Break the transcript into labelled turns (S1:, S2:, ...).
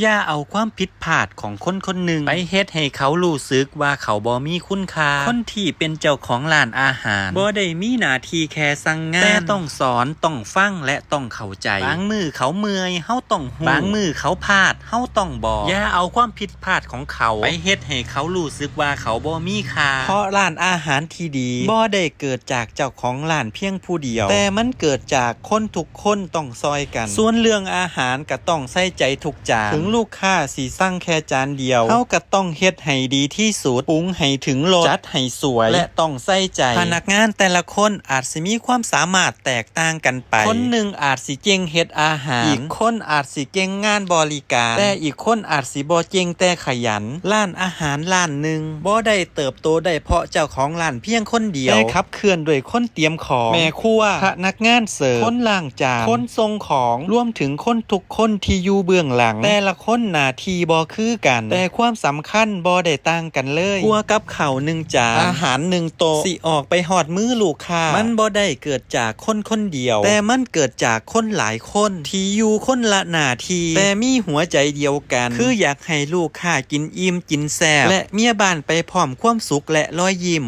S1: อย่าเอาความผิดพลาดของคนคนหนึ่งไปเฮ็ดให้เขารู้สึกว่าเขาบ่มีคุณค่าคนที่เป็นเจ้าของร้านอาหารบ่ได้มีหน้าที่แค่สั่งงานแต่ต้องสอนต้องฟังและต้องเข้าใจบางมือเขาเมื่อยเฮาต้องฮู้บางมือเขาพลาดเฮาต้องบอกอย่าเอาความผิดพลาดของเขาไปเฮ็ดให้เขารู้สึกว่าเขาบ่มีค่าเพราะร้านอาหารที่ดีบ่ได้เกิดจากเจ้าของร้านเพียงผู้เดียวแต่มันเกิดจากคนทุกคนต้องซอยกันส่วนเรื่องอาหารก็ต้องใส่ใจทุกจานถึงลูกค้าสิสั่งแค่จานเดียวเฮาก็ต้องเฮ็ดให้ดีที่สุดปรุงให้ถึงรสจัดให้สวยและต้องใส่ใจพนักงานแต่ละคนอาจสิมีความสามารถแตกต่างกันไปคนหนึ่งอาจสิเก่งเฮ็ดอาหารอีกคนอาจสิเก่งงานบริการแต่อีกคนอาจสิบ่เก่งแต่ขยันร้านอาหารร้านหนึ่งบ่ได้เติบโตได้เพราะเจ้าของร้านเพียงคนเดียวแต่ขับเคลื่อนด้วยคนเตรียมของแม่ครัวพนักงานเสิร์ฟคนล้างจานคนส่งของรวมถึงคนทุกคนที่อยู่เบื้องหลังแต่ละคนหน้าที่บ่คือกันแต่ความสำคัญบ่ได้ต่างกันเลยครัวกับข้าว1จานอาหาร1โต๊ะสิออกไปฮอดมือลูกค้ามันบ่ได้เกิดจากคนคนเดียวแต่มันเกิดจากคนหลายคนที่อยู่คนละหน้าที่แต่มีหัวใจเดียวกันคืออยากให้ลูกค้ากินอิ่มกินแซ่บและเมียบ้านไปพร้อมความสุขและรอยยิ้ม